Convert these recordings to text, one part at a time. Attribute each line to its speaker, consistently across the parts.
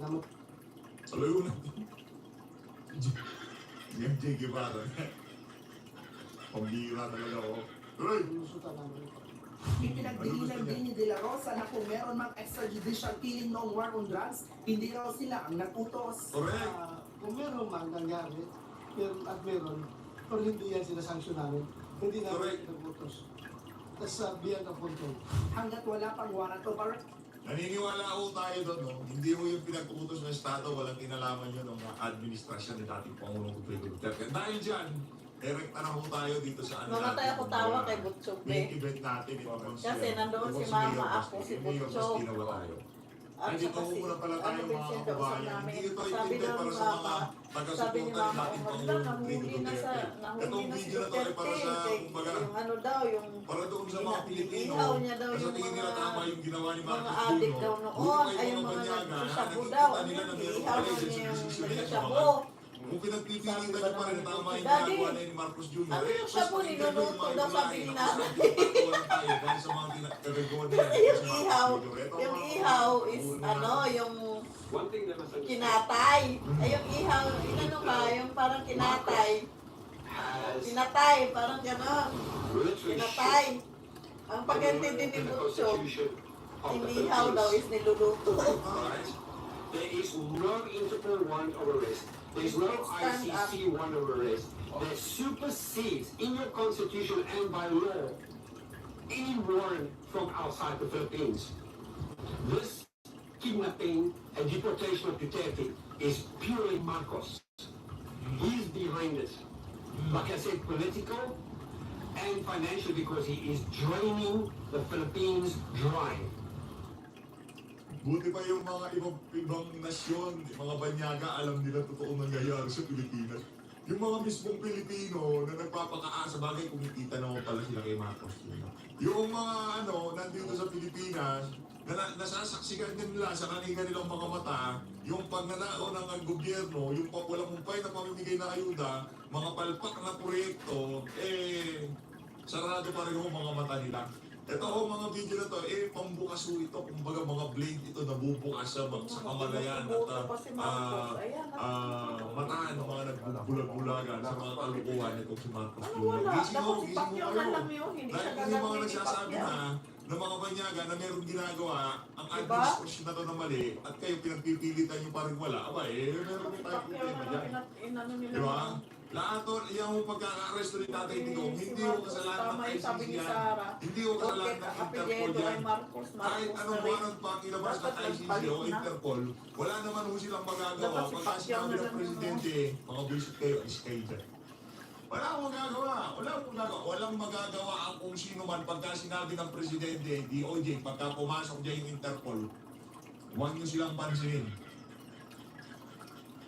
Speaker 1: Naman.
Speaker 2: Salayo na. Yan, J. Guevara. Pambira talaga ako. Tuloy!
Speaker 1: Lusutan namin.
Speaker 3: Ipinagdiinan din ni De La Rosa na kung meron mang extrajudicial killing noong war on drugs, hindi raw sila ang nagutos.
Speaker 2: Correct!
Speaker 1: Kung meron man nangyari, meron, pero hindi yan sinasanksyon namin. Hindi namin
Speaker 2: Correct.
Speaker 1: pinagutos. Tapos beyond of control.
Speaker 3: Hanggat wala pang warrant of arrest,
Speaker 2: Naniniwala ako tayo doon, no? Hindi mo yung pinag-utos ng Estado, walang kinalaman yun ng administrasyon ni dating Pangulong Rodrigo Duterte. Dahil dyan, direkta na ho tayo dito sa ano
Speaker 4: Mamatay ako tawa kay Butchog
Speaker 2: main
Speaker 4: eh.
Speaker 2: event natin.
Speaker 4: Kasi nandoon si Mama, ako, si Butchog. At
Speaker 2: Ay, dito
Speaker 4: saka si
Speaker 2: muna pala tayo mga
Speaker 4: Vincent,
Speaker 2: kababayan.
Speaker 4: namin.
Speaker 2: Hindi ito
Speaker 4: Sabi
Speaker 2: intended
Speaker 4: ng
Speaker 2: para sa mga
Speaker 4: sabi ni
Speaker 2: taga-suporta
Speaker 4: Mama,
Speaker 2: ni dating
Speaker 4: Umar
Speaker 2: Pangulong
Speaker 4: daw,
Speaker 2: Rodrigo
Speaker 4: nahuli na
Speaker 2: Duterte.
Speaker 4: si
Speaker 2: Itong video na to ay para sa,
Speaker 4: Duterte.
Speaker 2: kumbaga,
Speaker 4: Yung ano daw, yung
Speaker 2: para doon sa mga Pilipino,
Speaker 4: ihaw niya daw
Speaker 2: na sa
Speaker 4: yung
Speaker 2: tingin nila tama yung ginawa ni
Speaker 4: mga
Speaker 2: Marcos
Speaker 4: adik
Speaker 2: Jr.
Speaker 4: daw noon, ay yung mga nagsasabu daw.
Speaker 2: Nila na meron
Speaker 4: Ihaw
Speaker 2: pala
Speaker 4: niya
Speaker 2: yung
Speaker 4: yung
Speaker 2: decision nila sa
Speaker 4: nagsasabu.
Speaker 2: mga kung pinagpipilitan nyo pa rin na tama yung
Speaker 4: Daddy,
Speaker 2: ginagawa na ni Marcos Jr.
Speaker 4: ano yung
Speaker 2: mas
Speaker 4: sabu,
Speaker 2: maganda
Speaker 4: niluluto
Speaker 2: yung mga
Speaker 4: daw sabi
Speaker 2: iulahin
Speaker 4: ni
Speaker 2: na
Speaker 4: Nanay.
Speaker 2: pagkakataon tayo dahil sa mga kinagagawa nila.
Speaker 4: Yung ihaw, yung ihaw is ano, yung
Speaker 5: One thing that was
Speaker 4: kinatay. Ay, yung ihaw, inano ka, yung parang kinatay.
Speaker 5: has
Speaker 4: Kinatay, parang gano'n.
Speaker 5: literally
Speaker 4: Kinatay. Ang
Speaker 5: shown
Speaker 4: pag-intindi ni
Speaker 5: in the
Speaker 4: Butchog,
Speaker 5: Constitution of the
Speaker 4: inihaw daw is
Speaker 5: Philippines.
Speaker 4: niluluto.
Speaker 5: Alright? There is no Interpol warrant of arrest. There is no
Speaker 4: Stand up.
Speaker 5: ICC warrant of arrest that supersedes in your constitution and by law any warrant from outside the Philippines. This kidnapping and deportation of Duterte is purely Marcos. He's behind it. Like I said, political and financial because he is draining the Philippines dry.
Speaker 2: Buti pa yung mga ibang nasyon, mga banyaga, alam nila totoong nangyayari sa Pilipinas. Yung mga mismong Pilipino na nagpapakaasa, bagay kumikita naman pala sila kay Marcos. Yung mga nandito sa Pilipinas, nasasaksikan din nila sa kanilang mga mata, yung pagnanao ng gobyerno, yung walang kumpay na pamimigay na ayuda, mga palpak na proyekto, sarado pa rin yung mga mata nila. Ito mga video na to, pambukas ho ito, kumbaga mga blade ito nabubukas sa kamalayan at matahan ng mga nagbulag-bulagan sa mga kalukuhan nitong si Marcos
Speaker 4: Ano
Speaker 2: Jr.
Speaker 4: wala?
Speaker 2: Gising
Speaker 4: Dapat
Speaker 2: mo
Speaker 4: si Pacquiao
Speaker 2: kayo.
Speaker 4: na lang yun. Hindi siya
Speaker 2: Dahil yung mga
Speaker 4: gagawin ni
Speaker 2: nagsasabi
Speaker 4: Pacquiao.
Speaker 2: na mga banyaga na meron ginagawa, ang
Speaker 4: Diba?
Speaker 2: administrasyon na to na mali, at kayo pinagpipilitan nyo pa rin wala, meron
Speaker 4: Si
Speaker 2: tayong
Speaker 4: Pacquiao
Speaker 2: problema
Speaker 4: na
Speaker 2: dyan.
Speaker 4: lang inano nila.
Speaker 2: Di ba? Lahat o, yung pagkaka-arresto ni Tatay Digong, hindi ko kasalanan ng
Speaker 4: Tama yung sabi
Speaker 2: ICC
Speaker 4: ni
Speaker 2: yan.
Speaker 4: Sara.
Speaker 2: Hindi ko kasalanan ng Interpol
Speaker 4: Apelyido
Speaker 2: yan.
Speaker 4: ay Marcos.
Speaker 2: Kahit
Speaker 4: Marcos
Speaker 2: anong
Speaker 4: na rin.
Speaker 2: warrant pa ang ilabas ng
Speaker 4: Dapat
Speaker 2: ICC
Speaker 4: magpalit
Speaker 2: o
Speaker 4: na.
Speaker 2: Interpol, wala naman ho silang magagawa.
Speaker 4: Dapat si
Speaker 2: Pagka
Speaker 4: Pacquiao
Speaker 2: sinabi
Speaker 4: na
Speaker 2: ng
Speaker 4: lang
Speaker 2: Presidente, mga visit kayo, is kayo dyan. Wala akong magagawa. Walang magagawa ang kung sino man pagka sinabi ng Presidente, DOJ, pagka pumasok dyan yung Interpol, huwag nyo silang pansinin.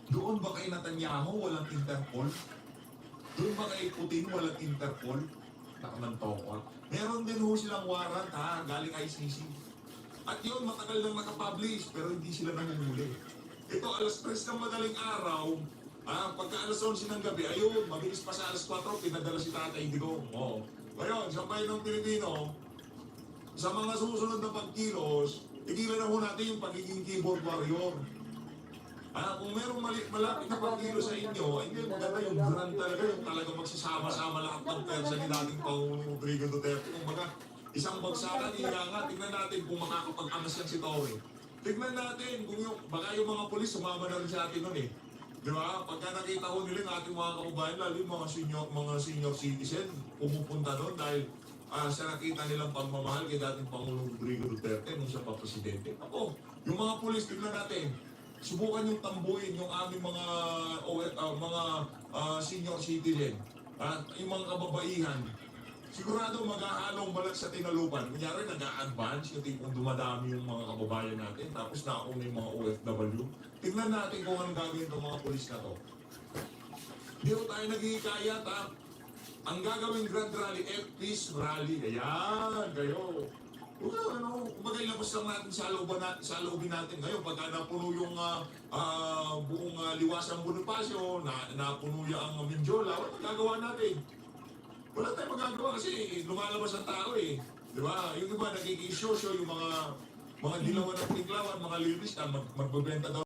Speaker 2: Doon ba kay Netanyahu walang Interpol? Doon ba kay Putin walang Interpol? Nakamantokot. Meron din ho silang warrant galing ICC. At yun, matagal nang nakapublish, pero hindi sila nanguhuli. Ito, alas 3 ng madaling araw, pagka alas 11 ng gabi, ayun, mabilis pa sa alas 4, pinadala si Tatay Digong. Ngayon, sa bayan ng Pilipino, sa mga susunod na pagkilos, tigilan na ho natin yung pagiging keyboard warrior. Kung merong malapit na pagkilo sa inyo, hindi maganda yung brand talaga, yung talaga magsasama-sama lahat ng persa ni dating Pangulong Rodrigo Duterte. Kung baga, isang bagsakan, nga, tingnan natin kung makakapag-angas yan si Tory. Tingnan natin kung baka yung mga polis sumama na rin sa atin nun Di ba? Pagka nakita ko nila yung ating mga kababayan, lalo yung mga senior citizen, pumupunta doon dahil sa nakita nilang pagmamahal kay dating Pangulong Rodrigo Duterte nung siya pa presidente. Ako, yung mga polis, tingnan natin, subukan yung tambuhin yung aming mga senior citizen at yung mga kababaihan. Sigurado maghahalong balat sa tinalupan. Kunyari nag-a-advance yung tipong dumadami yung mga kababayan natin tapos nauna yung mga OFW. Tingnan natin kung anong gagawin ng mga polis na to. Hindi ko tayo naghihikayat Ang gagawing grand rally, peace rally. Ayan, kayo. Kumbaga ilabas lang natin sa loobin natin ngayon pagka napuno yung buong liwasang Bonifacio, napuno yung ang Mindiola, wala magagawa natin. Wala tayong magagawa kasi lumalabas ang tao Di ba? Yung iba nagiging show yung mga dilawan at tinglawan, mga lilis na magbebenta daw.